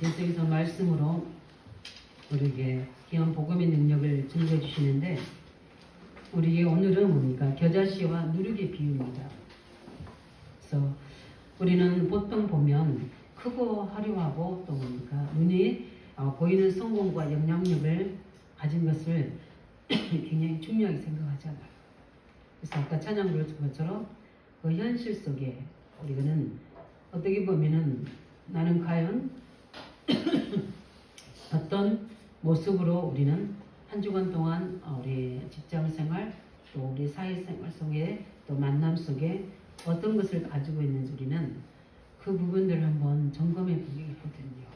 계속해서 말씀으로 우리에게 귀한 복음의 능력을 증거해 주시는데, 우리에게 오늘은 뭡니까? 겨자씨와 누룩의 비유입니다. 그래서 우리는 보통 보면 크고 화려하고 또 뭡니까? 눈에 보이는 성공과 영향력을 가진 것을 굉장히 중요하게 생각하잖아요. 그래서 아까 찬양 불렀던 것처럼 그 현실 속에 우리는 어떻게 보면은 나는 과연 어떤 모습으로 우리는 한 주간 동안 우리 직장생활 또 우리 사회생활 속에 또 만남 속에 어떤 것을 가지고 있는지 우리는 그 부분들을 한번 점검해 보겠거든요.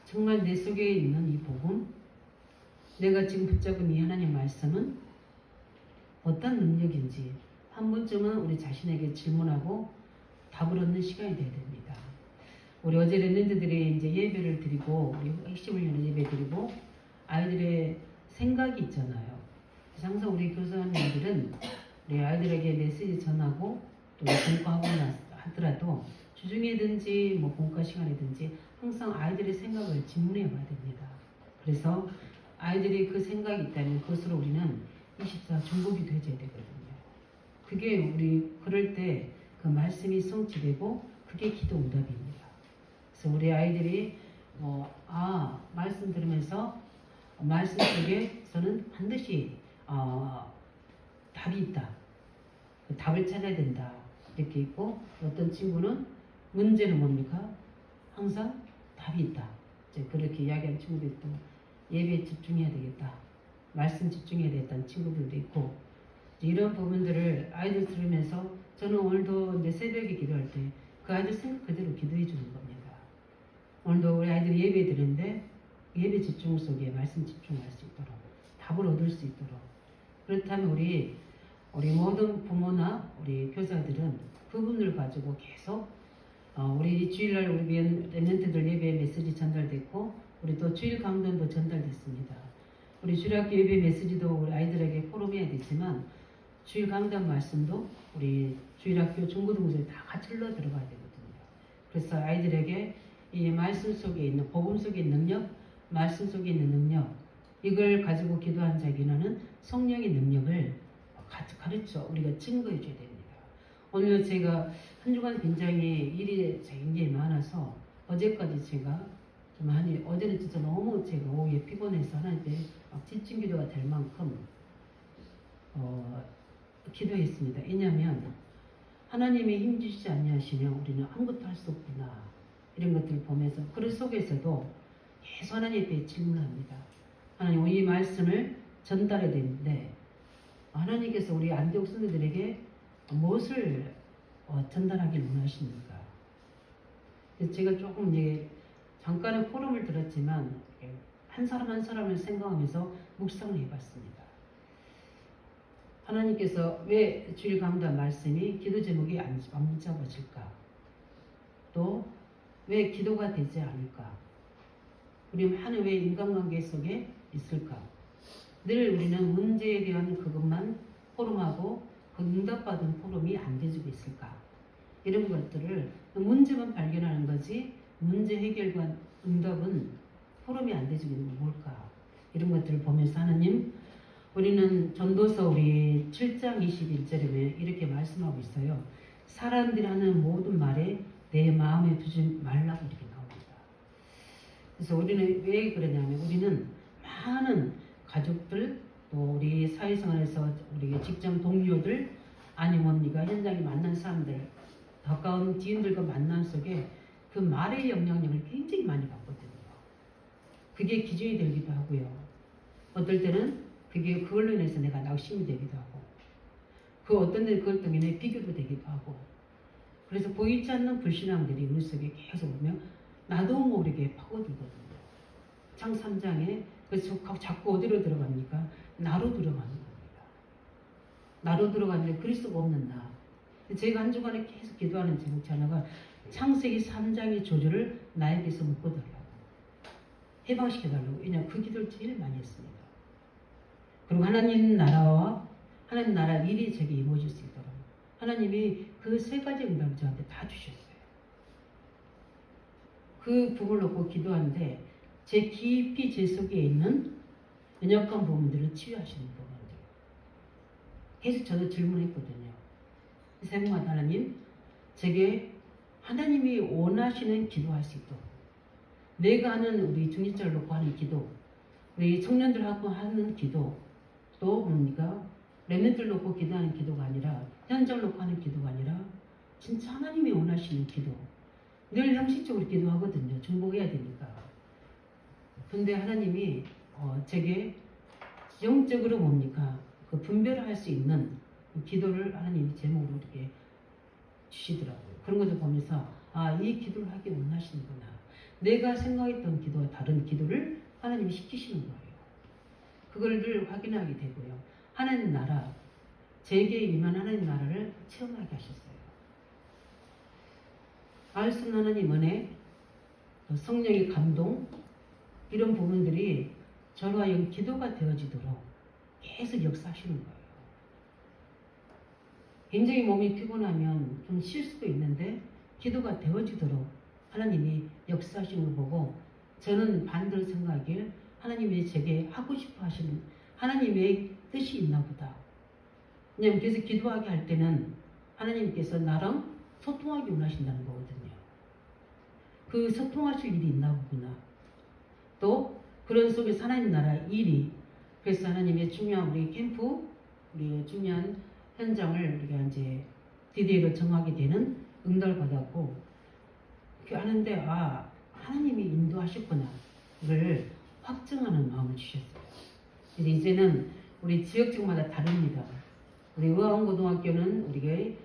정말 내 속에 있는 이 복음, 내가 지금 붙잡은 이 하나님 말씀은 어떤 능력인지 한 번쯤은 우리 자신에게 질문하고 답을 얻는 시간이 되어야 됩니다. 우리 어제 랩런트들이 이제 예배를 드리고 우리 핵심훈련을 예배 드리고 아이들의 생각이 있잖아요. 그래서 항상 우리 교사님들은 우리 아이들에게 메시지 전하고 또 공부하고 하더라도 주중이든지 뭐 공과 시간이든지 항상 아이들의 생각을 질문해 봐야 됩니다. 그래서 아이들이 그 생각이 있다면 그것으로 우리는 24 중보기도 해줘야 되거든요. 그게 우리 그럴 때 그 말씀이 성취되고 그게 기도 응답입니다. 그래서 우리 아이들이 말씀 들으면서 말씀 속에서는 반드시 답이 있다. 그 답을 찾아야 된다. 이렇게 있고, 어떤 친구는 문제는 뭡니까? 항상 답이 있다. 이제 그렇게 이야기하는 친구도 있고, 예배에 집중해야 되겠다. 말씀 집중해야 되겠다는 친구들도 있고, 이런 부분들을 아이들 들으면서 저는 오늘도 이제 새벽에 기도할 때 그 아이들 생각 그대로 기도해 주는 겁니다. 오늘도 우리 아이들이 예배 드리는데 예배 집중 속에 말씀 집중할 수 있도록, 답을 얻을 수 있도록. 그렇다면 우리 모든 부모나 우리 교사들은 그 부분을 가지고 계속 우리 주일날 우리 랩런트들 예배 메시지 전달됐고, 우리 또 주일 강론도 전달됐습니다. 우리 주일학교 예배 메시지도 우리 아이들에게 포럼해야 되지만 주일 강단 말씀도 우리 주일학교 중고등부에 다 같이 흘러 들어가야 되거든요. 그래서 아이들에게 이 말씀 속에 있는 복음 속에 있는 능력, 말씀 속에 있는 능력, 이걸 가지고 기도한 자에게는 성령의 능력을 같이 가르쳐 우리가 증거해 줘야 됩니다. 오늘 제가 한 주간 굉장히 일이 굉장히 많아서 어제까지 제가 어제는 진짜 너무 제가 오후에 피곤해서 하나님께 집중 기도가 될 만큼 기도했습니다. 왜냐하면 하나님이 힘주시지 아니하시면 우리는 아무것도 할 수 없구나, 이런 것들을 보면서 그 속에서도 계속 하나님 앞에 질문합니다. 하나님, 이 말씀을 전달해야 되는데 하나님께서 우리 안디옥 성도들에게 무엇을 전달하길 원하십니까? 제가 조금 잠깐의 포럼을 들었지만 한 사람 한 사람을 생각하면서 묵상을 해봤습니다. 하나님께서 왜 주일 강단 말씀이 기도 제목이 안 붙잡아질까? 또 왜 기도가 되지 않을까? 우리 많은 왜 인간관계 속에 있을까? 늘 우리는 문제에 대한 그것만 포럼하고 그 응답받은 포럼이 안 되지고 있을까? 이런 것들을 문제만 발견하는 거지 문제 해결과 응답은 포럼이 안 되지고 있는 건 뭘까? 이런 것들을 보면서 하나님, 우리는 전도서 우리 7장 21절에 이렇게 말씀하고 있어요. 사람들이 하는 모든 말에 내 마음에 두지 말라고 이렇게 나옵니다. 그래서 우리는 왜 그러냐면 우리는 많은 가족들, 또 우리 사회생활에서 우리 직장 동료들, 아니면 우리가 현장에 만난 사람들, 가까운 지인들과 만남 속에 그 말의 영향력을 굉장히 많이 받거든요. 그게 기준이 되기도 하고요. 어떨 때는 그걸로 인해서 내가 낙심이 되기도 하고, 그 어떤 데 그것 때문에 비교도 되기도 하고, 그래서 보이지 않는 불신앙들이 우리 속에 계속 오면 나도 모르게 파고들거든요. 장 3장에 그래서 자꾸 어디로 들어갑니까? 나로 들어가는 겁니다. 나로 들어가는데 그리스도가 없는 나. 제가 한 주간에 계속 기도하는 제목 중 하나가 창세기 3장의 조주를 나에게서 묶어달라고, 해방시켜달라고. 왜냐하면 그 기도를 제일 많이 했습니다. 그리고 하나님 나라와 하나님 나라 일이 제게 이루어질 수 있도록 하나님이 그 세 가지 응답을 저한테 다 주셨어요. 그 부분을 놓고 기도하는데 제 깊이 제 속에 있는 연약한 부분들을 치유하시는 부분들. 계속 저도 질문했거든요. 생마다 하나님, 제게 하나님이 원하시는 기도할 수 있도록 내가 하는 우리 중직자를 놓고 하는 기도, 우리 청년들하고 하는 기도, 또 뭡니까? 렘넌트를 놓고 기도하는 기도가 아니라 현장을 놓고 하는 기도가 아니라 진짜 하나님이 원하시는 기도. 늘 형식적으로 기도하거든요. 중복해야 되니까. 근데 하나님이 제게 영적으로 뭡니까? 그 분별을 할 수 있는 기도를 하나님이 제목으로 이렇게 주시더라고요. 그런 것을 보면서 이 기도를 하기 원하시는구나. 내가 생각했던 기도와 다른 기도를 하나님이 시키시는 거예요. 그걸 늘 확인하게 되고요. 하나님 나라, 제게 임한 하나님 나라를 체험하게 하셨어요. 알 수 없는 하나님 은혜, 성령의 감동, 이런 부분들이 저로 하여금 기도가 되어지도록 계속 역사하시는 거예요. 굉장히 몸이 피곤하면 좀 쉴 수도 있는데 기도가 되어지도록 하나님이 역사하시는 걸 보고 저는 반대로 생각하길 하나님이 제게 하고 싶어 하시는 하나님의 뜻이 있나 보다. 왜냐하면 계속 기도하게 할 때는 하나님께서 나랑 소통하기 원하신다는 거거든요. 그 소통하실 일이 있나 보구나. 또 그런 속에서 하나님 나라 일이, 그래서 하나님의 중요한 우리 캠프, 우리 중요한 현장을 우리가 이제 디데이로 정하게 되는 응답을 받았고, 그렇게 하는데 하나님이 인도하셨구나 를 확증하는 마음을 주셨어요. 그래서 이제는 우리 지역적마다 다릅니다. 우리 의왕고등학교는 우리가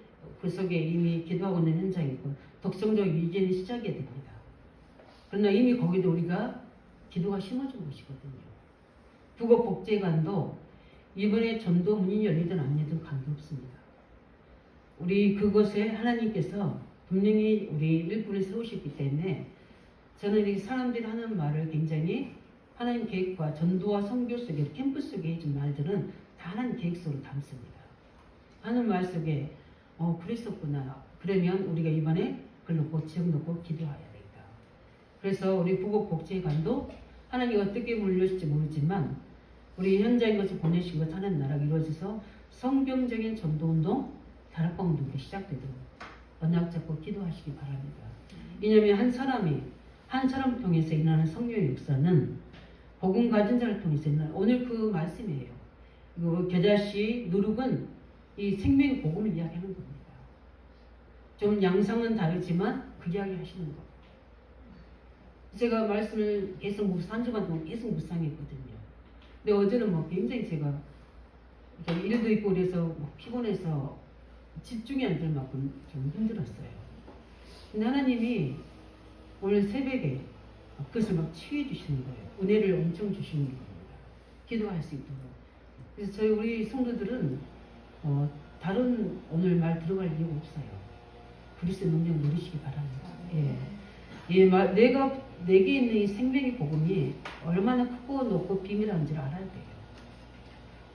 그 속에 이미 기도하고 있는 현장이고 독성적 유지는 시작이 됩니다. 그러나 이미 거기도 우리가 기도가 심어진 곳이거든요. 북어복제관도 이번에 전도 문이 열리든 안 열리든 관계없습니다. 우리 그곳에 하나님께서 분명히 우리 일꾼을 세우셨기 때문에 저는 이 사람들이 하는 말을 굉장히 하나님 계획과 전도와 선교 속에 캠프 속에 해준 말들은 다 하나님 계획 속으로 담습니다. 하는 말 속에 그랬었구나. 그러면 우리가 이번에 그걸 놓고 지역 놓고 기도해야 되겠다. 그래서 우리 북어복제관도 하나님이 어떻게 물려줄지 모르지만 우리 현장인 것을 보내신 것 하나님 나라가 이루어져서 성경적인 전도운동, 다락방운동도 시작되도록 언약 잡고 기도하시기 바랍니다. 왜냐하면 한 사람 통해서 일어나는 성령의 역사는 복음 가진 자를 통해서 일어나는 오늘 그 말씀이에요. 겨자씨 누룩은 이 생명의 복음을 이야기하는 겁니다. 좀 양상은 다르지만 그 이야기 하시는 거. 제가 말씀을 계속 한 주간 동안 계속 묵상했거든요. 근데 어제는 굉장히 제가 일도 있고 그래서 피곤해서 집중이 안 될 만큼 좀 힘들었어요. 근데 하나님이 오늘 새벽에 그것을 치유해 주시는 거예요. 은혜를 엄청 주시는 겁니다. 기도할 수 있도록. 그래서 저희 우리 성도들은 다른 오늘 말 들어갈 이유가 없어요. 그리스도의 능력 누리시기 바랍니다. 내게 있는 이 생명의 복음이 얼마나 크고 높고 비밀한지를 알아야 돼요.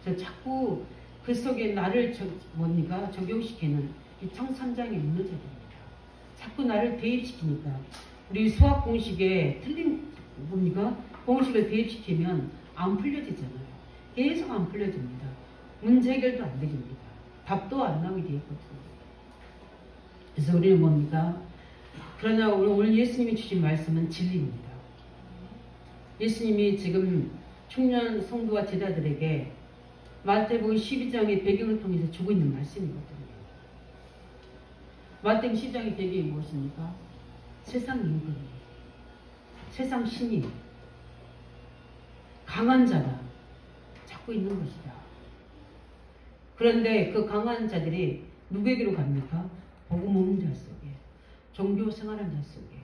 저 자꾸 그 속에 나를 적용시키는 이 청산장이 무너져 버립니다. 자꾸 나를 대입시키니까 우리 수학 공식에 틀린 공식을 대입시키면 안 풀려지잖아요. 계속 안 풀려집니다. 문제 해결도 안 되집니다. 답도 안 나오게 되었거든요. 그래서 우리는 그러나 오늘 예수님이 주신 말씀은 진리입니다. 예수님이 지금 청년 성도와 제자들에게 마태복음 12장의 배경을 통해서 주고 있는 말씀이거든요. 마태복음 12장의 배경이 무엇입니까? 세상 임금, 세상 신이 강한 자가 잡고 있는 것이다. 그런데 그 강한 자들이 누구에게로 갑니까? 복음 없는 자 속에, 종교 생활하는 자 속에,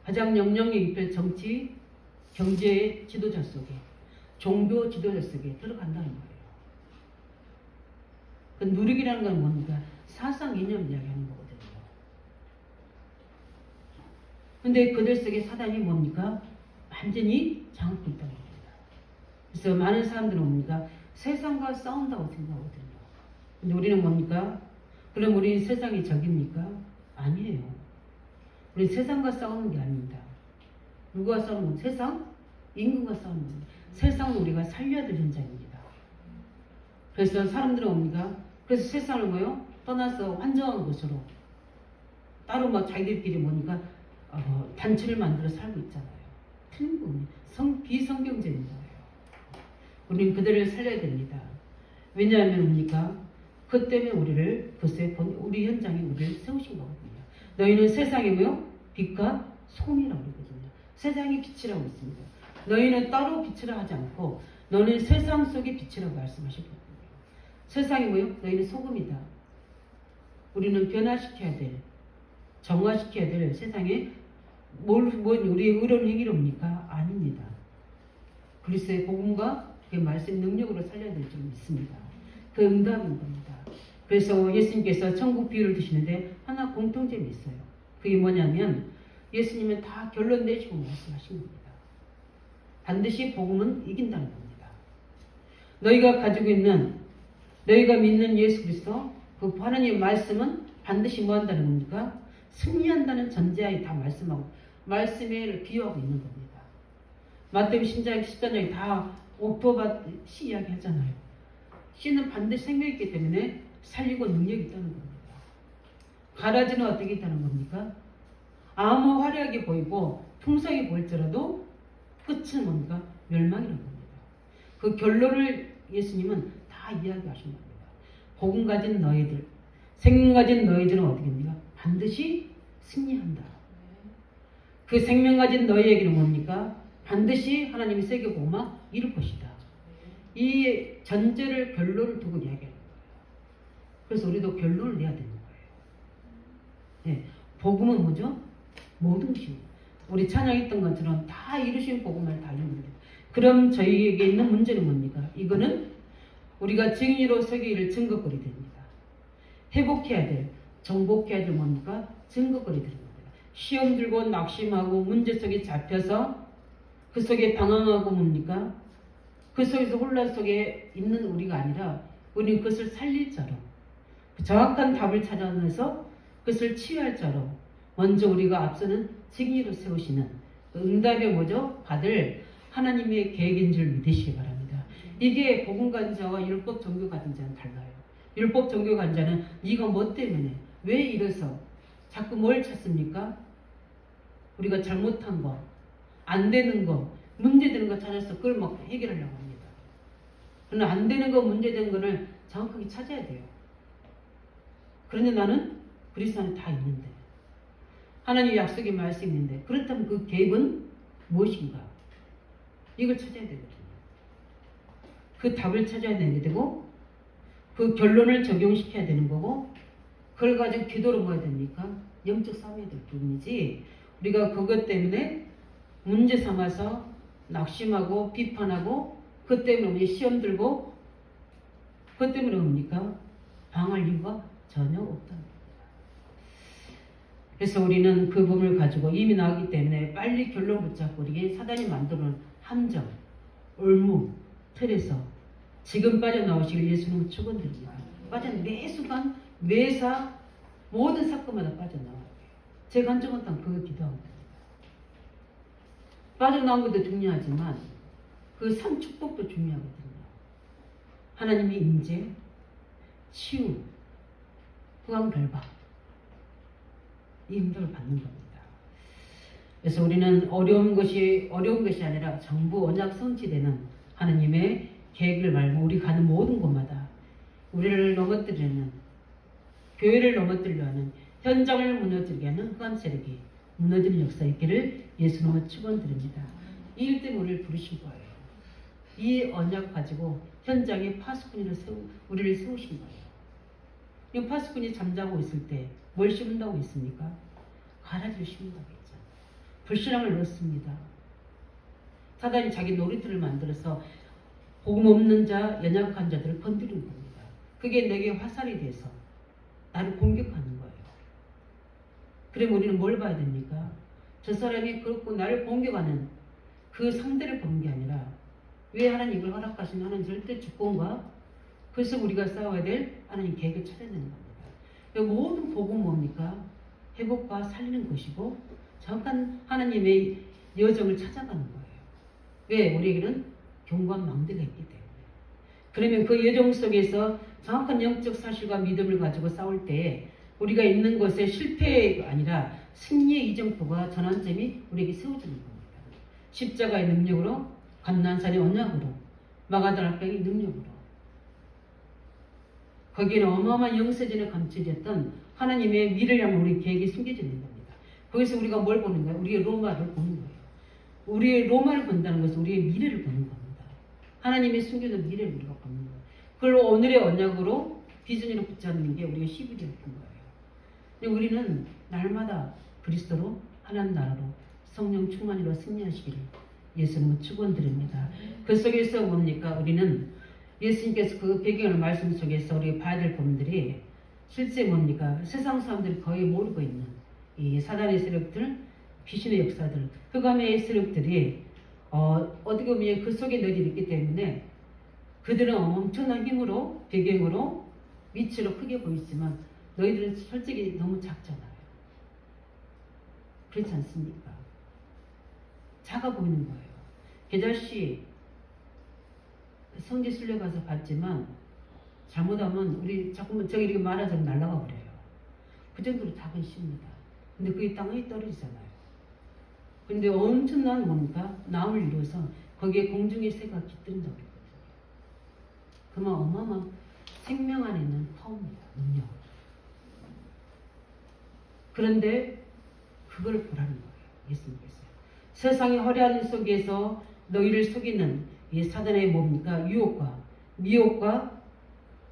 가장 영향력 있는 정치, 경제 지도자 속에, 종교 지도자 속에 들어간다는 거예요. 그 누리기라는 건 뭡니까? 사상 이념 이야기하는 거거든요. 근데 그들 속에 사단이 뭡니까? 완전히 장악되어 있다는 겁니다. 그래서 많은 사람들은 세상과 싸운다고 생각하거든요. 근데 우리는 그럼 우리 세상이 적입니까? 아니에요. 우리 세상과 싸우는 게 아닙니다. 누가 싸우는 건 세상? 임금과 싸우는 겁니다. 세상은 우리가 살려야 될 현장입니다. 그래서 사람들은 옵니다. 그래서 세상을 뭐요? 떠나서 환정한 곳으로 따로 막 자기들끼리 뭐니까 단체를 만들어 살고 있잖아요. 틀린 겁니다. 비성경적인 거예요. 우리는 그들을 살려야 됩니다. 왜냐하면 뭡니까? 그 때문에 우리를 그새 우리 현장에 우리를 세우신 거거든요. 너희는 세상의 뭐요? 빛과 소금이라고 그러거든요. 세상의 빛이라고 있습니다. 너희는 따로 빛이라 하지 않고 너는 세상 속의 빛이라고 말씀하셨거든요. 세상이 뭐요? 너희는 소금이다. 우리는 변화시켜야 될, 정화시켜야 될 세상에 우리의 의로운 행위로입니까? 아닙니다. 그리스도의 복음과 그 말씀 능력으로 살려야 될 점이 있습니다. 그 응답인 겁니다. 그래서 예수님께서 천국 비유를 드시는데 하나 공통점이 있어요. 그게 뭐냐면 예수님은 다 결론 내시고 말씀하신 겁니다. 반드시 복음은 이긴다는 겁니다. 너희가 가지고 있는, 너희가 믿는 예수 그리스도 그 하나님의 말씀은 반드시 뭐 한다는 겁니까? 승리한다는 전제하에 다 말씀하고 말씀에 비유하고 있는 겁니다. 마태복음 10장에 다 옥토밭 이야기 하잖아요. 씨는 반드시 생명이 있기 때문에 살리고 능력이 있다는 겁니다. 가라지는 어떻게 있다는 겁니까? 아무 화려하게 보이고 풍성해 보일지라도 끝은 뭡니까? 멸망이라는 겁니다. 그 결론을 예수님은 다 이야기하신 겁니다. 복음 가진 너희들, 생명 가진 너희들은 어떻게 됩니까? 반드시 승리한다. 그 생명 가진 너희에게는 뭡니까? 반드시 하나님이 세계 복음화 이룰 것이다. 이 전제를 결론을 두고 이야기하는 거예요. 그래서 우리도 결론을 내야 되는 거예요. 네, 복음은 뭐죠? 모든 것입니다. 우리 찬양했던 것처럼 다 이루신 복음을 다 이루는 거예요. 그럼 저희에게 있는 문제는 뭡니까? 이거는 우리가 증인으로 서기를 증거거리 됩니다. 회복해야 될, 정복해야 될 뭡니까? 증거거리 되는 겁니다. 시험 들고 낙심하고 문제 속에 잡혀서 그 속에 방황하고 뭡니까? 그 속에서 혼란 속에 있는 우리가 아니라 우리는 그것을 살릴 자로 정확한 답을 찾아내서 그것을 치유할 자로 먼저 우리가 앞서는 증인으로 세우시는 응답의 뭐죠? 받을 하나님의 계획인 줄 믿으시기 바랍니다. 이게 복음 가진 자와 율법 종교 가진 자는 달라요. 율법 종교 가진 자는 네가 뭐 때문에 왜 이래서 자꾸 뭘 찾습니까? 우리가 잘못한 거, 안 되는 거, 문제되는 거 찾아서 그걸 막 해결하려고 합니다. 그러나 안 되는 거, 문제되는 거를 정확하게 찾아야 돼요. 그런데 나는 그리스도 안에 다 있는데 하나님의 약속의 말씀이 있는데 그렇다면 그 계획은 무엇인가? 이걸 찾아야 되거든요. 그 답을 찾아야 되고 그 결론을 적용시켜야 되는 거고 그걸 가지고 기도로 뭐 해야 됩니까? 영적 싸움해야 될 부분이지 우리가 그것 때문에 문제 삼아서 낙심하고 비판하고 그것 때문에 우리 시험 들고 그것 때문에 뭡니까? 방할 이유가 전혀 없다는 겁니다. 그래서 우리는 그 부분을 가지고 이미 나왔기 때문에 빨리 결론 붙잡고 우리에게 사단이 만들어놓은 함정, 올무, 틀에서 지금 빠져나오시길 예수님은 축원드립니다. 매 순간 매사 모든 사건마다 빠져나와요. 제 간증은 딱 그거 기도합니다. 빠져나온 것도 중요하지만 그 산 축복도 중요하거든요. 하나님의 임재, 치유, 후광결박 이 응답을 받는 겁니다. 그래서 우리는 어려운 것이 아니라 전부 언약 성취되는 하나님의 계획을 말고 우리 가는 모든 곳마다 우리를 넘어뜨리는 교회를 넘어뜨리려 하는 현장을 무너뜨리게 하는 흑암 세력이 무너지는 역사 있기를 예수님은 축원드립니다. 이 일 때문에 우리를 부르신 거예요. 이 언약 가지고 현장에 파수꾼으로 우리를 세우신 거예요. 이 파수꾼이 잠자고 있을 때 뭘 심는다고 했습니까? 가라지를 심는다고 했죠. 불신앙을 넣습니다. 사단이 자기 놀이터를 만들어서 복음 없는 자, 연약한 자들을 건드리는 겁니다. 그게 내게 화살이 돼서 나를 공격하는 거예요. 그럼 우리는 뭘 봐야 됩니까? 저 사람이 그렇고 나를 공격하는 그 상대를 보는 게 아니라 왜 하나님 이걸 허락하시는 하나님 절대 주권과 그래서 우리가 싸워야 될 하나님 계획을 찾아내는 겁니다. 모든 복음 뭡니까? 회복과 살리는 것이고 정확한 하나님의 여정을 찾아가는 거예요. 왜? 우리에게는 경고한 망대가 있기 때문에. 그러면 그 여정 속에서 정확한 영적 사실과 믿음을 가지고 싸울 때 우리가 있는 것에 실패가 아니라 승리의 이정표가 전환점이 우리에게 세워지는 겁니다. 십자가의 능력으로, 감난산의 언약으로, 마가다라 병의 능력으로. 거기에는 어마어마한 영세전에 감춰졌던 하나님의 미래를 향한 우리 계획이 숨겨져 있는 겁니다. 거기서 우리가 뭘 보는 거예요? 우리의 로마를 보는 거예요. 우리의 로마를 본다는 것은 우리의 미래를 보는 겁니다. 하나님의 숨겨둔 미래를 우리가 보는 거예요. 그걸 오늘의 언약으로 비전으로 붙잡는 게 우리가 시부이 된 거예요. 근데 우리는 날마다 그리스도로 하나님 나라로 성령 충만으로 승리하시기를 예수님은 축원드립니다. 그 속에서 뭡니까? 우리는 예수님께서 그 배경을 말씀 속에서 우리가 봐야 될 부분들이 실제 뭡니까? 세상 사람들이 거의 모르고 있는 이 사단의 세력들, 귀신의 역사들, 흑암의 세력들이 어떻게 보면 그 속에 너희들이 있기 때문에 그들은 엄청난 힘으로, 배경으로, 위치로 크게 보이지만 너희들은 솔직히 너무 작잖아요. 그렇지 않습니까? 작아 보이는 거예요. 계절씨 성지 순례 가서 봤지만 잘못하면 우리 자꾸만 저기 이렇게 말하자면 날아가 버려요. 그 정도로 작은 시입니다. 근데 그게 땅에 떨어지잖아요. 근데 엄청난 뭡니까? 나무를 이루어서 거기에 공중의 새가 깃든다고 그랬거든요. 그만 어마어마한 생명 안에 있는 파워입니다. 능력. 그런데 그걸 보라는 거예요. 예수님께서. 세상의 화려한 속에서 너희를 속이는 이 사단의 뭡니까? 유혹과 미혹과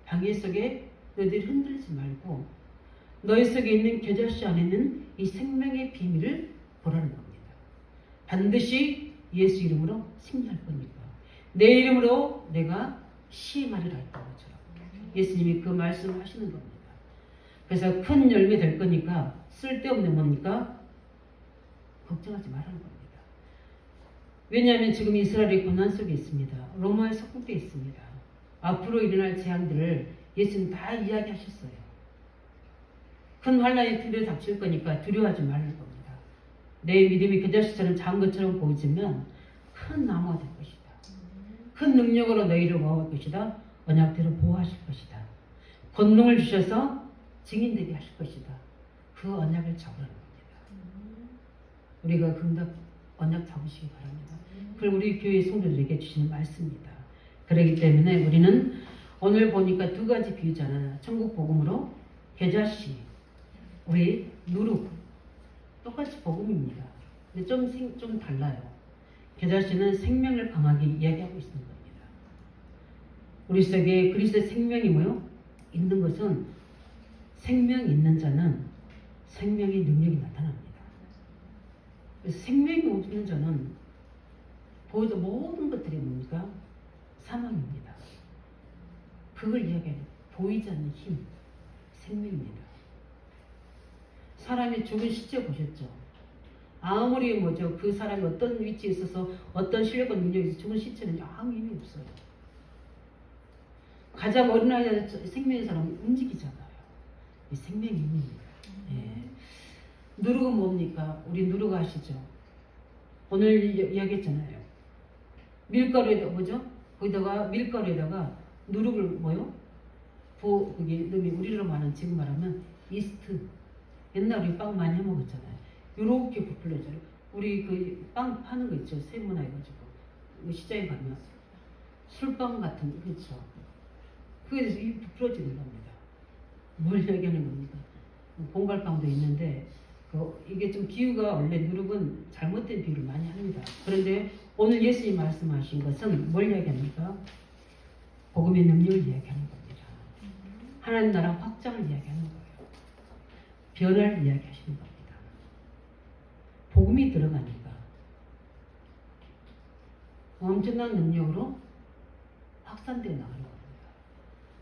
방해 속에 너희들이 흔들리지 말고 너희 속에 있는 겨자씨 안에 있는 이 생명의 비밀을 보라는 겁니다. 반드시 예수 이름으로 승리할 거니까. 내 이름으로 내가 시행하리라 했던 것처럼 예수님이 그 말씀을 하시는 겁니다. 그래서 큰 열매 될 거니까 쓸데없는 뭡니까? 걱정하지 말라는 겁니다. 왜냐하면 지금 이스라엘이 고난 속에 있습니다. 로마에 속국되어 있습니다. 앞으로 일어날 재앙들을 예수님 다 이야기하셨어요. 큰 환란이 들여 닥칠 거니까 두려워하지 말라는 겁니다. 내 믿음이 겨자씨처럼 작은 것처럼 보이지만 큰 나무가 될 것이다. 큰 능력으로 너희를 모을 것이다. 언약대로 보호하실 것이다. 권능을 주셔서 증인되게 하실 것이다. 그 언약을 잡으라는 겁니다. 우리가 그 언약 잡으시기 바랍니다. 그걸 우리 교회 성도들에게 주시는 말씀입니다. 그렇기 때문에 우리는 오늘 보니까 두 가지 비유잖아요. 천국 복음으로 겨자씨, 우리 누룩 똑같이 복음입니다. 근데 좀 달라요. 겨자씨는 생명을 강하게 이야기하고 있는 겁니다. 우리 속에 그리스도의 생명이 뭐요? 있는 것은 생명 있는 자는 생명의 능력이 나타납니다. 그래서 생명이 없는 자는 모든 것들이 뭡니까? 사망입니다. 그걸 이야기해요. 보이지 않는 힘, 생명입니다. 사람이 죽은 시체 보셨죠? 아무리 그 사람이 어떤 위치에 있어서 어떤 실력과 능력이 있어서 죽은 시체는 아무 의미 없어요. 가장 어린아이 생명의 사람은 움직이잖아요. 이 생명의 힘입니다. 예. 누룩은 뭡니까? 우리 누룩 아시죠? 오늘 이야기했잖아요. 밀가루에다가 뭐죠? 거기다가 밀가루에다가 누룩을 뭐요? 거기 우리로 말하는 지금 말하면 이스트. 옛날 우리 빵 많이 해 먹었잖아요. 요렇게 부풀려져요. 우리 그 빵 파는 거 있죠? 세모나 해가지고 시장에 가면 술빵 같은 그렇죠? 그게 이 부풀어지는 겁니다. 뭘 얘기하는 겁니까? 봉갈빵도 있는데 이게 좀 비유가 원래 누룩은 잘못된 비유를 많이 합니다. 그런데 오늘 예수님이 말씀하신 것은 뭘 이야기합니까? 복음의 능력을 이야기하는 겁니다. 하나님 나라 확장을 이야기하는 거예요. 변화를 이야기하시는 겁니다. 복음이 들어가니까 엄청난 능력으로 확산되어 나가는 겁니다.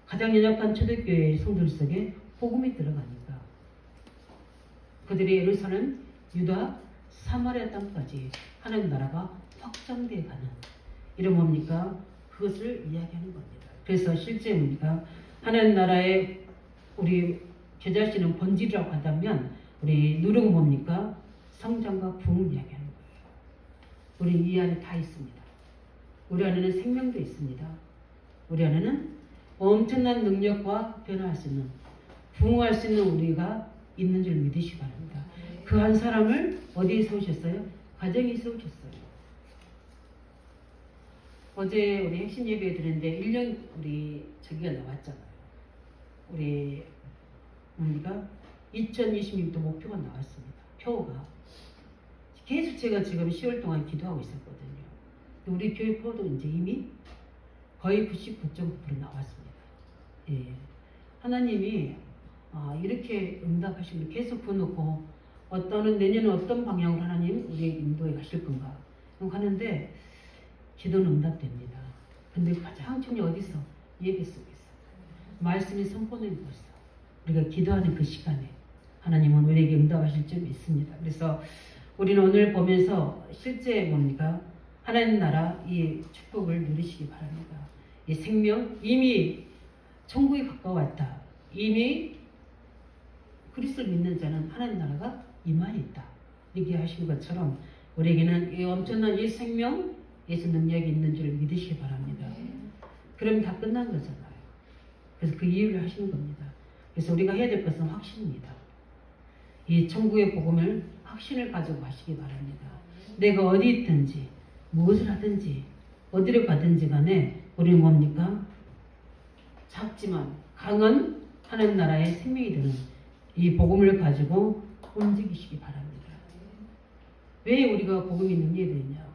가장 연약한 초대교회의 성도들 속에 복음이 들어가니까 그들의 예루살렘, 유다, 사마리아 땅까지 하나님 나라가 확장되어 가는 이런 뭡니까? 그것을 이야기하는 겁니다. 그래서 실제 뭡니까? 하나님 나라의 우리 겨자씨는 본질이라고 한다면 우리 누르고 뭡니까? 성장과 부흥을 이야기하는 거예요. 우리 이 안에 다 있습니다. 우리 안에는 생명도 있습니다. 우리 안에는 엄청난 능력과 변화할 수 있는, 부흥할 수 있는 우리가 있는 줄 믿으시기 바랍니다. 그 한 사람을 어디에 세우셨어요? 가정에 세우셨어요. 어제 우리 핵심 예배 드렸는데 1년 우리 저기가 나왔잖아요. 우리 뭡니까? 2026도 목표가 나왔습니다. 표가. 계속 제가 지금 10월 동안 기도하고 있었거든요. 우리 교회 표도 이제 이미 거의 99.9% 나왔습니다. 예. 하나님이 이렇게 응답하시면 계속 그놓고 내년에 어떤 방향으로 하나님 우리의 인도에 가실 건가 하는데 기도는 응답됩니다. 근데 가장 중요한 어디서? 예배 속에서. 말씀이 선포된 곳에서. 우리가 기도하는 그 시간에 하나님은 우리에게 응답하실 점이 있습니다. 그래서 우리는 오늘 보면서 실제 뭡니까? 하나님 나라 이 축복을 누리시기 바랍니다. 이 생명 이미 천국이 가까웠다. 이미 그리스도를 믿는 자는 하나님 나라가 임하에 있다. 이렇게 하신 것처럼 우리에게는 이 엄청난 이 생명, 예수 능력이 있는 줄 믿으시기 바랍니다. 그럼 다 끝난 거잖아요. 그래서 그 이유를 하시는 겁니다. 그래서 우리가 해야 될 것은 확신입니다. 이 천국의 복음을 확신을 가지고 가시기 바랍니다. 내가 어디 있든지 무엇을 하든지 어디를 가든지 간에 우리는 뭡니까? 작지만 강한 하나님 나라의 생명이 되는 이 복음을 가지고 움직이시기 바랍니다. 왜 우리가 복음이 능력이 되냐?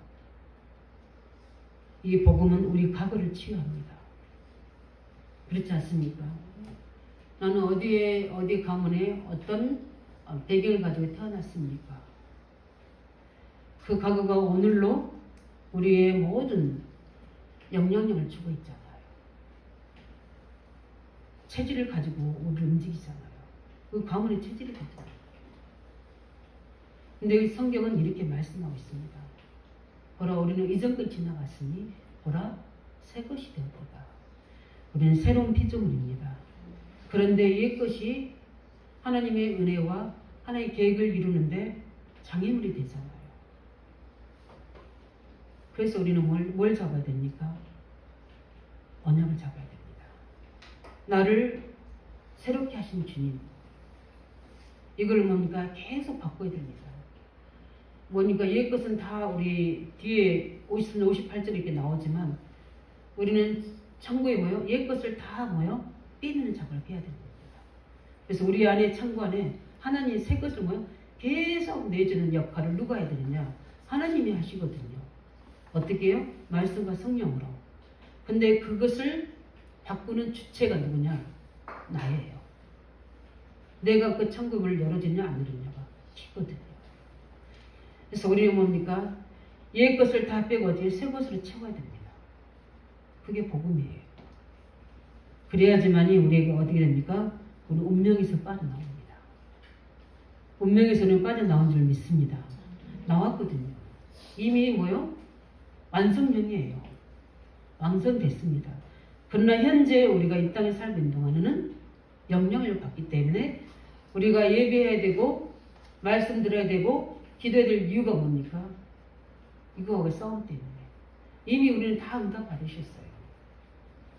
이 복음은 우리 과거를 치유합니다. 그렇지 않습니까? 나는 어디 가문에 어떤 배경을 가지고 태어났습니까? 그 과거가 오늘로 우리의 모든 영향력을 주고 있잖아요. 체질을 가지고 우리를 움직이잖아요. 그 가문의 체질이 되잖아요. 근데 성경은 이렇게 말씀하고 있습니다. 보라, 우리는 이전 것 지나갔으니 보라, 새 것이 되었다. 우리는 새로운 피조물입니다. 그런데 옛 것이 하나님의 은혜와 하나님의 계획을 이루는데 장애물이 되잖아요. 그래서 우리는 뭘 잡아야 됩니까? 언약을 잡아야 됩니다. 나를 새롭게 하신 주님. 이걸 뭡니까? 계속 바꿔야 됩니다. 뭐니까 옛 것은 다 우리 뒤에 50, 58절 이렇게 나오지만 우리는 창고에 옛 것을 다 빼내는 작업을 해야 됩니다. 그래서 우리 안에 창고 안에 하나님 새 것을 계속 내주는 역할을 누가 해야 되느냐? 하나님이 하시거든요. 어떻게 해요? 말씀과 성령으로. 근데 그것을 바꾸는 주체가 누구냐? 나예요. 내가 그 창고를 열어주냐 안 열어주냐가 키거든요. 그래서 우리는 뭡니까? 옛 것을 다 빼고 어디에 새 것으로 채워야 됩니다. 그게 복음이에요. 그래야지만이 우리에게 어떻게 됩니까? 우리 운명에서 빠져나옵니다. 운명에서는 빠져나온 줄 믿습니다. 나왔거든요. 이미 완성형이에요. 완성됐습니다. 그러나 현재 우리가 이 땅에 살고 있는 동안에는 영향을 받기 때문에 우리가 예배해야 되고 말씀 들어야 되고 기도해야 될 이유가 뭡니까? 이거하고 싸움 때문에. 이미 우리는 다 응답 받으셨어요.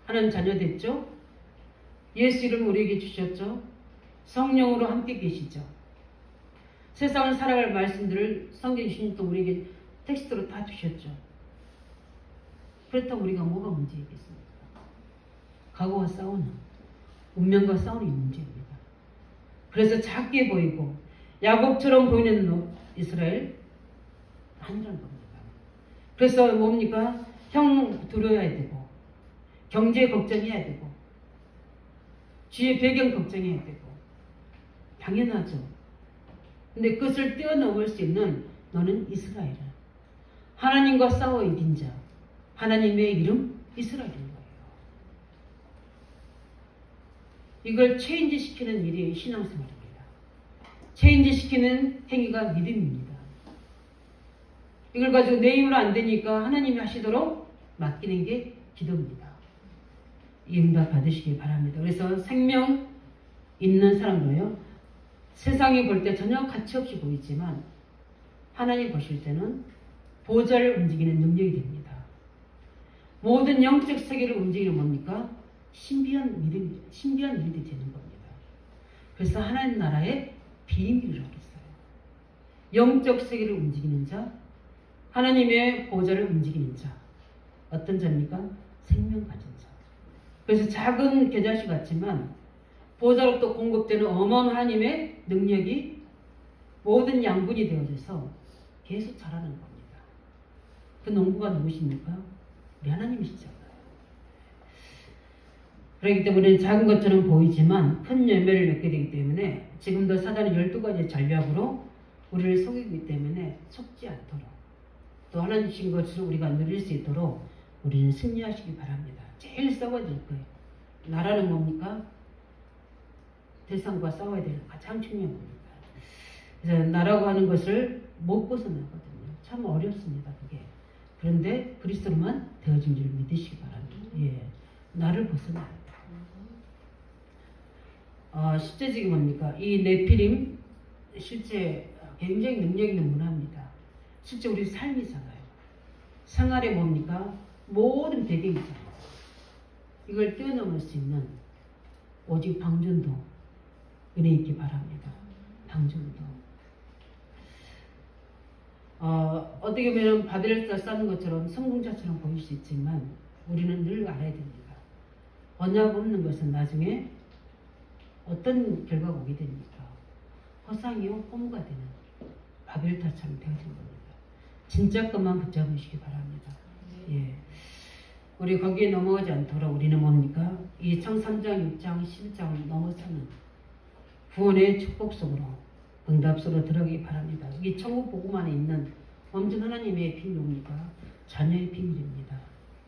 하나님 자녀 됐죠? 예수 이름 우리에게 주셨죠? 성령으로 함께 계시죠? 세상을 살아갈 말씀들을 성경 주신 또 우리에게 텍스트로 다 주셨죠? 그렇다고 우리가 뭐가 문제이겠습니까? 과거와 싸우는, 운명과 싸우는 문제입니다. 그래서 작게 보이고 야곱처럼 보이는 이스라엘 아니라는 겁니다. 그래서 뭡니까? 형 두려워야 되고 경제 걱정해야 되고 주의 배경 걱정해야 되고 당연하죠. 근데 그것을 뛰어넘을 수 있는 너는 이스라엘이야. 하나님과 싸워 이긴 자, 하나님의 이름 이스라엘인 거예요. 이걸 체인지 시키는 일이 신앙생활입니다. 체인지 시키는 행위가 믿음입니다. 이걸 가지고 내 힘으로 안 되니까 하나님이 하시도록 맡기는 게 기도입니다. 이 응답 받으시길 바랍니다. 그래서 생명 있는 사람도요, 세상이 볼 때 전혀 가치 없이 보이지만 하나님 보실 때는 보좌를 움직이는 능력이 됩니다. 모든 영적 세계를 움직이는 뭡니까? 신비한 일이 되는 겁니다. 그래서 하나님 나라의 비밀이라고 했어요. 영적 세계를 움직이는 자, 하나님의 보좌를 움직이는 자. 어떤 자입니까? 생명 가진 자. 그래서 작은 겨자씨 같지만 보좌로부터 공급되는 어마어마한 하나님의 능력이 모든 양분이 되어져서 계속 자라는 겁니다. 그 농부가 누구십니까? 우리 하나님이시잖아요. 그렇기 때문에 작은 것처럼 보이지만 큰 열매를 맺게 되기 때문에 지금도 사단은 12가지 전략으로 우리를 속이기 때문에 속지 않도록 또 하나님 주신 것을 우리가 누릴 수 있도록 우리는 승리하시기 바랍니다. 제일 싸워야 될 거예요. 나라는 뭡니까? 대상과 싸워야 되는 가장 중요한 겁니다. 그래서 나라고 하는 것을 못 벗어나거든요. 참 어렵습니다. 그게. 그런데 그리스도로만 되어진 줄 믿으시기 바랍니다. 예, 나를 벗어나야 돼요. 실제 지금 뭡니까? 이 네피림 실제 굉장히 능력 있는 문화입니다. 실제 우리 삶이잖아요. 생활에 뭡니까? 모든 배경이잖아요. 이걸 뛰어넘을 수 있는 오직 방전도 은혜 있기 바랍니다. 방전도. 어떻게 보면 바벨에서 쌓는 것처럼 성공자처럼 보일 수 있지만 우리는 늘 알아야 됩니다. 언약 없는 것은 나중에 어떤 결과가 오게 됩니까? 허상이요 허무가 되는 바벨탑처럼 되어진 겁니다. 진짜 것만 붙잡으시기 바랍니다. 예, 우리 거기에 넘어가지 않도록 우리는 뭡니까? 이 청 3장, 6장, 11장을 넘어서는 구원의 축복 속으로 응답 속으로 들어가기 바랍니다. 이 천국 복음 안에 있는 엄청 하나님의 비밀입니까? 자녀의 비밀입니다.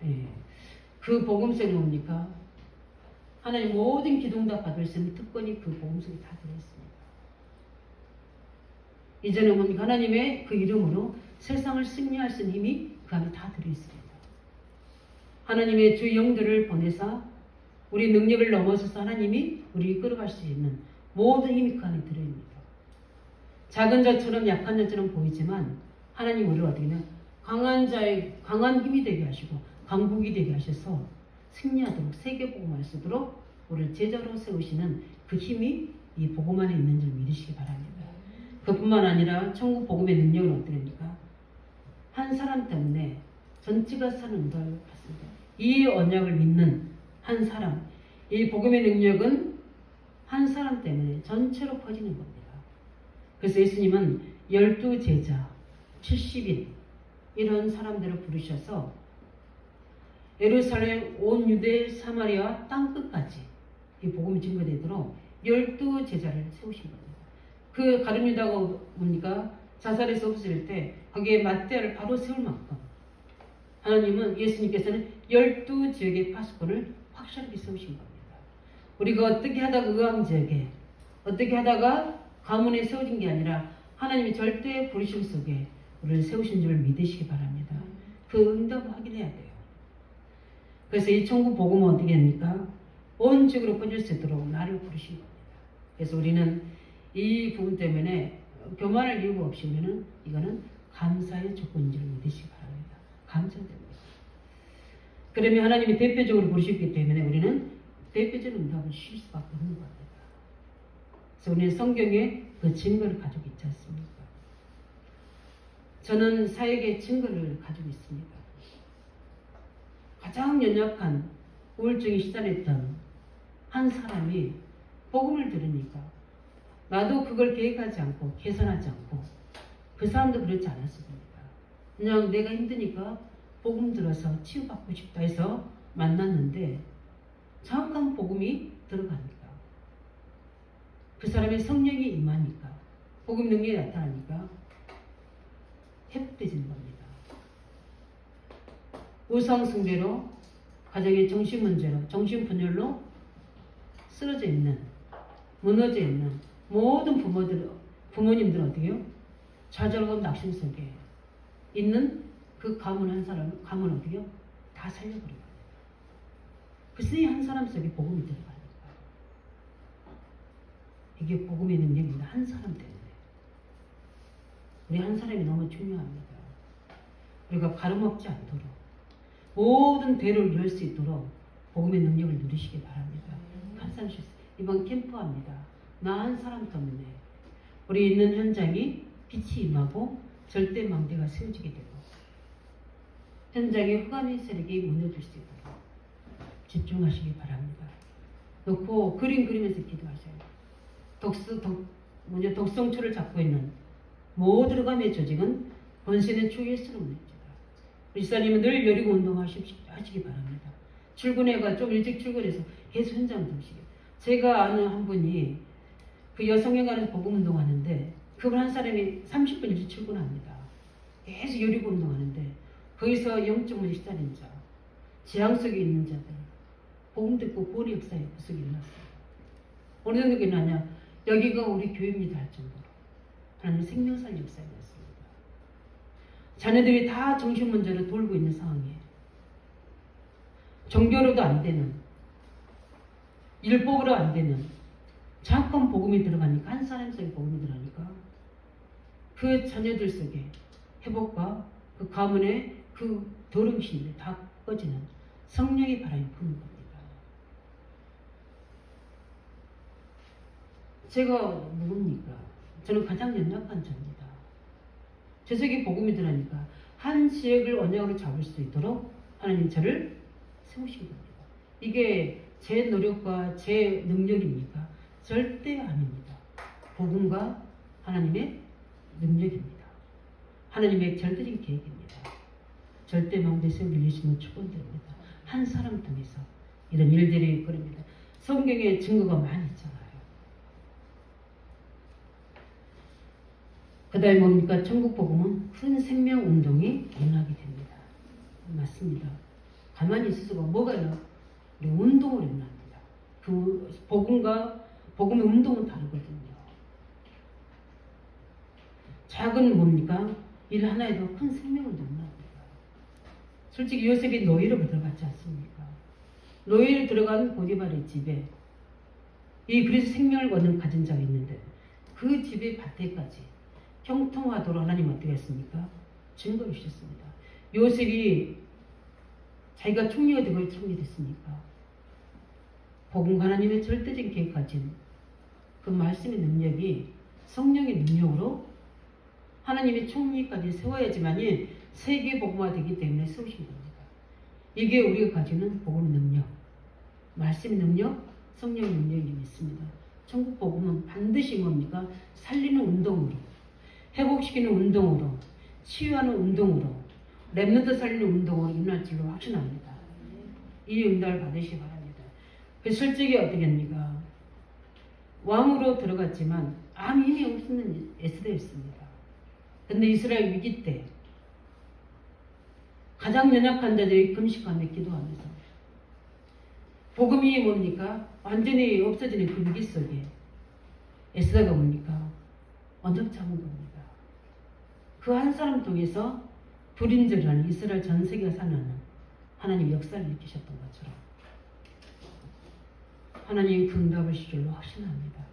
예. 그 복음 속에 뭡니까? 하나님 모든 기도응답 받을 수 있는 특권이 그 복음 속에 다 들어있습니다. 이제는 뭡니까? 하나님의 그 이름으로 세상을 승리할 수 있는 힘이 그 안에 다 들어있습니다. 하나님의 주 영들을 보내사 우리 능력을 넘어서서 하나님이 우리 이끌어갈 수 있는 모든 힘이 그 안에 들어있습니다. 작은 자처럼 약한 자처럼 보이지만 하나님 우리를 어떻게 하냐? 강한 힘이 되게 하시고 강국이 되게 하셔서 승리하도록 세계 복음을 쓰도록 우리를 제자로 세우시는 그 힘이 이 복음 안에 있는 줄 믿으시기 바랍니다. 그뿐만 아니라 천국 복음의 능력은 어떻게 됩니까? 한 사람 때문에 전체가 사는 응답을 받습니다. 이 언약을 믿는 한 사람, 이 복음의 능력은 한 사람 때문에 전체로 퍼지는 겁니다. 그래서 예수님은 12제자, 70인 이런 사람들을 부르셔서 예루살렘, 온 유대, 사마리아 땅끝까지 이 복음이 증거되도록 12제자를 세우신 겁니다. 그 가룟 유다가 뭡니까? 자살해서 없어질 때 거기에 맞대를 바로 세울 만큼 하나님은 예수님께서는 12지역의 파수꾼을 확실하게 세우신 겁니다. 우리가 어떻게 하다가 의왕지역에 어떻게 하다가 가문에 세워진 게 아니라 하나님이 절대 부르심 속에 우리를 세우신 줄 믿으시기 바랍니다. 그 응답을 확인해야 돼요. 그래서 이 천국 복음은 어떻게 합니까? 온 지역으로 퍼질 수 있도록 나를 부르신 겁니다. 그래서 우리는 이 부분 때문에 교만할 이유가 없으면은 이거는 감사의 조건인 줄 믿으시기 바랍니다. 감사됩니다. 그러면 하나님이 대표적으로 부르셨기 때문에 우리는 대표적인 응답을 쉴 수밖에 없는 겁니다. 그래서 우리는 성경에 그 증거를 가지고 있지 않습니까? 저는 사역의 증거를 가지고 있습니다. 가장 연약한 우울증에 시달렸던 한 사람이 복음을 들으니까 나도 그걸 계획하지 않고 계산하지 않고 그 사람도 그렇지 않았습니다. 그냥 내가 힘드니까 복음 들어서 치유받고 싶다 해서 만났는데 정확한 복음이 들어가니까 그 사람의 성령이 임하니까 복음 능력이 나타나니까 회복되지는 겁니다. 우상숭배로 가정의 정신문제로 정신분열로 쓰러져 있는 무너져 있는 모든 부모님들은 어떻게 해요? 좌절과 낙심 속에 있는 그 가문 한 사람을 가문 어떻게 해요? 다 살려버려요. 그래서 이 한 사람 속에 복음이 들어가니까 이게 복음의 능력입니다. 한 사람 때문에. 우리 한 사람이 너무 중요합니다. 우리가 가름없지 않도록 모든 대를 열 수 있도록 복음의 능력을 누리시기 바랍니다. 한 사람씩 이번 캠프합니다. 나 한 사람 때문에 우리 있는 현장이 빛이 임하고 절대 망대가 세워지게 되고 현장에 흑암의 세력이 무너질 수 있도록 집중하시기 바랍니다. 놓고 그림 그리면서 기도하셔요. 독성초를 잡고 있는 모든 흑암의 조직은 본신의 주 예수로 냅니다. 일사님은 늘 여리고 운동하시기 바랍니다. 출근해가 좀 일찍 출근해서 계속 현장 도시게. 제가 아는 한 분이 그 여성회관에서 복음 운동하는데 그분 한 사람이 30분 일찍 출근합니다. 계속 여리고 운동하는데 거기서 영적 시달린 자, 재앙 속에 있는 자들 복음 듣고 구원의 역사에 구속이 일어났어요. 어느 정도 일어나냐? 여기가 우리 교회입니다 할 정도로 하나님 생명살 역사에 났습니다. 자녀들이 다 정신문제로 돌고 있는 상황이에요. 종교로도 안 되는, 율법으로 안 되는, 잠깐 복음이 들어가니까, 한 사람 속에 복음이 들어가니까 그 자녀들 속에 회복과 그 가문의 그 더러운 신들이 다 꺼지는 성령의 바람이 부는 겁니다. 제가 누굽니까? 저는 가장 연약한 자입니다. 제 속에 복음이 들어가니까 한 지역을 언약으로 잡을 수 있도록 하나님 저를 세우신 겁니다. 이게 제 노력과 제 능력입니까? 절대 아닙니다. 복음과 하나님의 능력입니다. 하나님의 절대적인 계획입니다. 절대 망대에서 밀리시는 축원드립니다. 한 사람 통해서 이런 일들이 일어납니다. 성경에 증거가 많이 있잖아요. 그 다음에 뭡니까? 천국 복음은 큰 생명 운동이 일어나게 됩니다. 맞습니다. 가만히 있을 수가 뭐가요? 우리 운동을 일어납니다. 그 복음과 복음의 운동은 다르거든요. 작은 뭡니까? 일 하나에도 큰 생명 운동이 일어납니다. 솔직히 요셉이 노예로 들어갔지 않습니까? 노예로 들어간 보디발의 집에 그래서 생명을 얻는 가진 자가 있는데 그 집의 밭에까지 형통하도록 하나님 어떻게 했습니까? 증거를 주셨습니다. 요셉이 자기가 총리가 되고 왜 총리 됐습니까? 복음 하나님의 절대적인 계획 가진 그 말씀의 능력이 성령의 능력으로 하나님의 총리까지 세워야지만이 세계 복음화 되기 때문에 세우신 겁니다. 이게 우리가 가지는 복음 능력, 말씀의 능력, 성령의 능력이 있습니다. 천국 복음은 반드시 뭡니까? 살리는 운동으로, 회복시키는 운동으로, 치유하는 운동으로, 렘넌트 살리는 운동으로 일어날 줄로 확신합니다. 이 응답을 받으시기 바랍니다. 그 실적이 어떻게 합니까? 왕으로 들어갔지만 아무 힘이 없는 에스더였습니다. 근데 이스라엘 위기 때 가장 연약한 자들이 금식하며 기도하면서 복음이 뭡니까? 완전히 없어지는 그 위기 속에 에스더가 뭡니까? 언덕 잡은 겁니다. 그 한 사람 통해서 불임절이라는 이스라엘 전 세계가 살아나는 하나님 역사를 일으키셨던 것처럼 하나님 그 응답을 주실 줄로 확신합니다.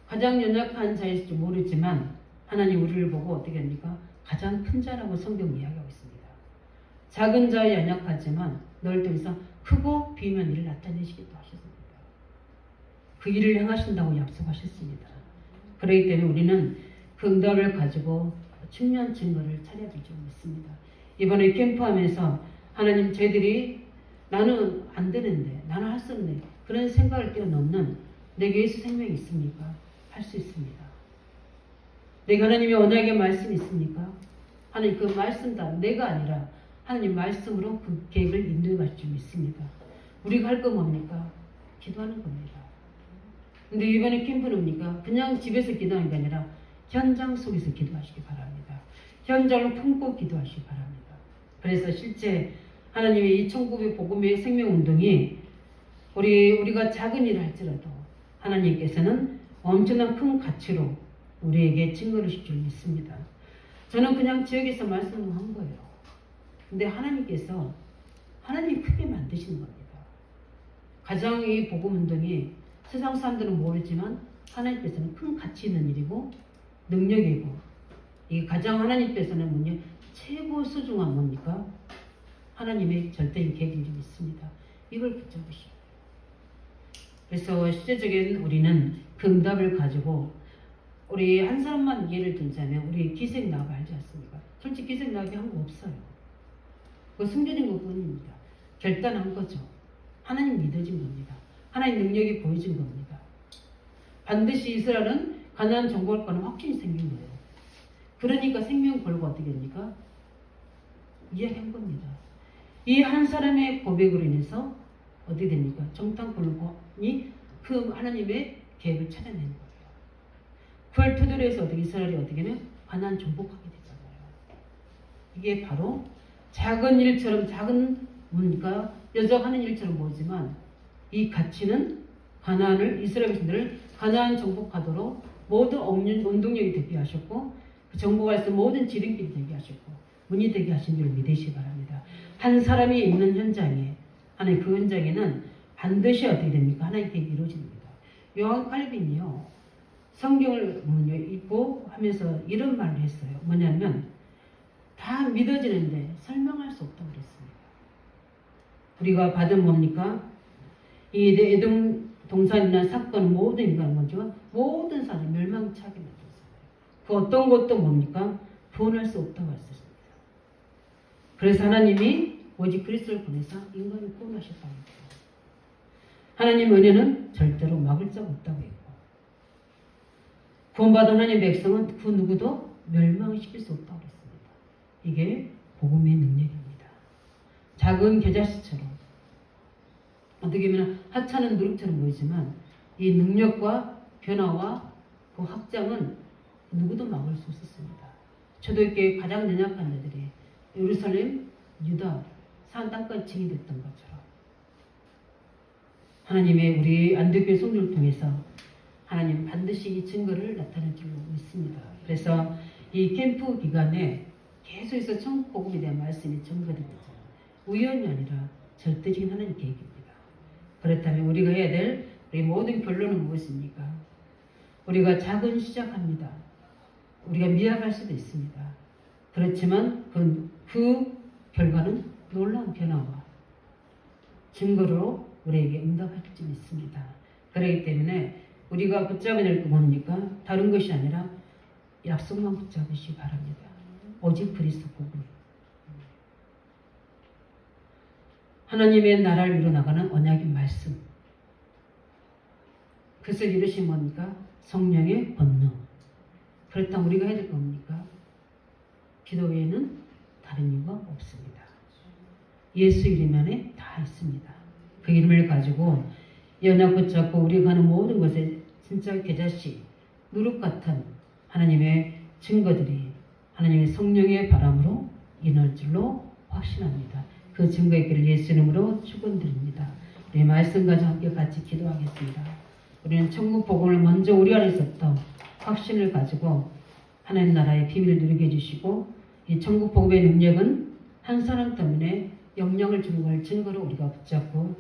가장 연약한 자일지 모르지만 하나님 우리를 보고 어떻게 합니까? 가장 큰 자라고 성경 이야기하고 있습니다. 작은 자에 연약하지만 너를 통해서 크고 비밀한 일을 나타내시기도 하셨습니다. 그 일을 행하신다고 약속하셨습니다. 그렇기 때문에 우리는 그 응답을 가지고 중요한 증거를 차려야 될 줄 믿습니다. 이번에 캠프하면서 하나님 저희들이 나는 안 되는데 나는 할 수 없네 그런 생각을 뛰어넘는 내게 예수 생명이 있습니까? 할 수 있습니다. 내가 하나님의 언약의 말씀이 있습니까? 하나님 그 말씀 다 내가 아니라 하나님 말씀으로 그 계획을 인도해 갈 줄 믿습니다. 우리가 할 건 뭡니까? 기도하는 겁니다. 근데 이번에 캠프는 뭡니까? 그냥 집에서 기도하는 게 아니라 현장 속에서 기도하시기 바랍니다. 현장을 품고 기도하시기 바랍니다. 그래서 실제 하나님의 이 천국의 복음의 생명운동이 우리가 작은 일을 할지라도 하나님께서는 엄청난 큰 가치로 우리에게 증거를 주실 줄 믿습니다. 저는 그냥 지역에서 말씀을 한 거예요. 근데 하나님께서 하나님이 크게 만드시는 겁니다. 가장 이 복음운동이 세상 사람들은 모르지만 하나님께서는 큰 가치 있는 일이고 능력이고, 이게 가장 하나님께서는 뭐냐, 최고 소중한 뭡니까? 하나님의 절대인 계획이 있습니다. 이걸 붙잡으시오. 그래서 실제적인 우리는 그 응답을 가지고, 우리 한 사람만 예를 들자면 우리 기생나비 알지 않습니까? 솔직히 기생나비 한 거 없어요. 그거 숨겨진 것 뿐입니다. 결단한 거죠. 하나님 믿어진 겁니다. 하나님 능력이 보여진 겁니다. 반드시 이스라엘은 가나안 정복할 거는 확신이 생긴 거예요. 그러니까 생명 걸고 어떻게 됩니까? 이야기한 겁니다. 이 한 사람의 고백으로 인해서 어떻게 됩니까? 정탐꾼이 그 하나님의 계획을 찾아낸 거예요. 그걸 토대로 해서 어떻게 이스라엘이 어떻게 하면 가나안 정복하게 되잖아요. 이게 바로 작은 일처럼, 작은 뭡니까? 여정하는 일처럼 보이지만 이 가치는 가나안을, 이스라엘 백성들을 가나안 정복하도록 모든 운동력이 되게 하셨고, 그 정복할 수 모든 지름길이 되게 하셨고 문이 되게 하신 줄 믿으시기 바랍니다. 한 사람이 있는 현장에, 하나님 그 현장에는 반드시 어떻게 됩니까? 하나님의 계획이 이루어집니다. 요한 칼빈이요, 성경을 읽고 하면서 이런 말을 했어요. 뭐냐면 다 믿어지는데 설명할 수 없다고 그랬습니다. 우리가 받은 뭡니까? 이 에돔 동산이나 사건 모든 인간 먼저 모든 사람 멸망차게 만들었어요. 그 어떤 것도 뭡니까? 구원할 수 없다고 했습니다. 그래서 하나님이 오직 그리스도를 보내서 인간을 구원하셨다고 했어요. 하나님 은혜는 절대로 막을 자가 없다고 했고, 구원받은 하나님 백성은 그 누구도 멸망시킬 수 없다고 했습니다. 이게 복음의 능력입니다. 작은 겨자씨처럼 어떻게 보면 하찮은 누룩처럼 보이지만 이 능력과 변화와 그 확장은 누구도 막을 수 없었습니다. 초대교회 가장 연약한 자들이 예루살렘, 유다, 산 땅까지 증인됐던 것처럼 하나님의 우리 안디옥교회 성도를 통해서 하나님 반드시 이 증거를 나타낼 줄로 믿습니다. 그래서 이 캠프 기간에 계속해서 천국 복음에 대한 말씀이 증거되죠. 우연이 아니라 절대적인 하나님 계획입니다. 그렇다면 우리가 해야 될 우리 모든 결론은 무엇입니까? 우리가 작은 시작합니다. 우리가 미약할 수도 있습니다. 그렇지만 그 결과는 놀라운 변화와 증거로 우리에게 응답할 줄 믿습니다. 그렇기 때문에 우리가 붙잡아야 될 거 뭡니까? 다른 것이 아니라 약속만 붙잡으시기 바랍니다. 오직 그리스도 복음. 하나님의 나라를 이루어나가는 언약의 말씀. 그것을 이루신 뭡니까? 성령의 권능. 그렇다면 우리가 해야 될 겁니까? 기도 외에는 다른 이유가 없습니다. 예수 이름 안에 다 있습니다. 그 이름을 가지고 언약 붙잡고 우리가 하는 모든 것에 진짜 겨자씨, 누룩 같은 하나님의 증거들이 하나님의 성령의 바람으로 인할 줄로 확신합니다. 그 증거의 길을 예수 이름으로 축원드립니다. 우리 말씀 가지고 함께 같이 기도하겠습니다. 우리는 천국 복음을 먼저 우리 안에서부터 확신을 가지고 하나님 나라의 비밀을 누리게 해주시고, 이 천국 복음의 능력은 한 사람 때문에 영향을 주는 걸 증거로 우리가 붙잡고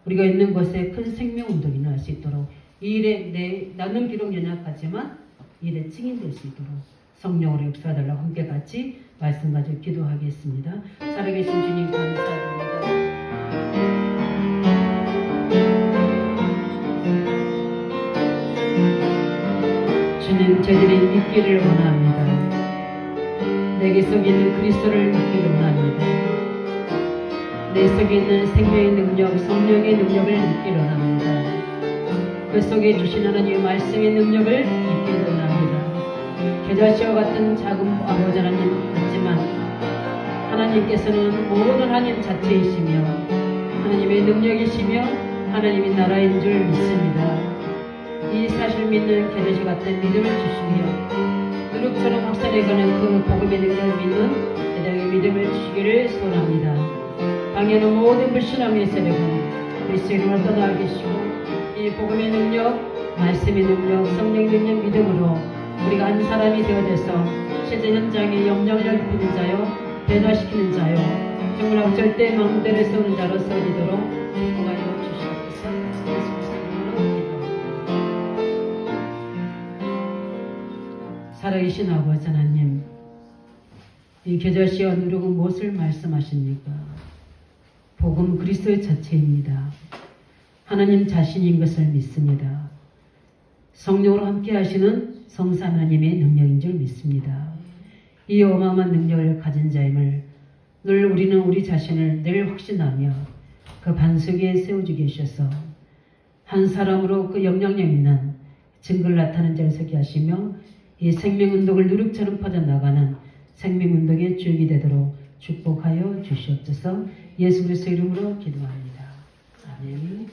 우리가 있는 곳에 큰 생명 운동이 일어날 수 있도록, 이 일에 나는 비록 연약하지만 이 일에 증인될 수 있도록 성령으로 역사하달라고 함께 같이 말씀 가지고 기도하겠습니다. 살아계신 주님 감사드립니다. 주님, 저희들이 믿기를 원합니다. 내게 속에 있는 그리스도를 믿기를 원합니다. 내 속에 있는 생명의 능력, 성령의 능력을 믿기를 원합니다. 그 속에 주신 하나님의 말씀의 능력을 믿기를 원합니다. 겨자씨와 같은 작은 아버지 하나님 같지만 하나님께서는 모든 하나님 자체이시며 하나님의 능력이시며 하나님의 나라인 줄 믿습니다. 이 사실 믿는 겨자씨 같은 믿음을 주시며 누룩처럼 확산해가는 그 복음의 능력을 믿는 대장의 믿음을 주시기를 소원합니다. 당연히 모든 불신함의 세력은 그리스도 이름으로 떠나 계시고, 이 복음의 능력, 말씀의 능력, 성령 능력 믿음으로 우리가 한 사람이 되어져서 실제 현장에 영향력을 입히는 자요, 변화시키는 자요, 정말 절대 망대를 세우는 자로 쓰여지도록 축복하여 주시옵소서. 예수 그리스도 이름으로 기도합니다. 살아계신 아버지 하나님, 이 겨자씨와 누룩은 무엇을 말씀하십니까? 복음 그리스도의 자체입니다. 하나님 자신인 것을 믿습니다. 성령으로 함께 하시는 성사 하나님의 능력인 줄 믿습니다. 이 어마어마한 능력을 가진 자임을 늘 우리는 우리 자신을 늘 확신하며 그 반석에 세워주 계셔서 한 사람으로 그 영향력 있는 증거를 나타내는 자를 서게 하시며 이 생명운동을 누룩처럼 퍼져나가는 생명운동의 주역이 되도록 축복하여 주시옵소서. 예수 그리스도 이름으로 기도합니다. 아멘.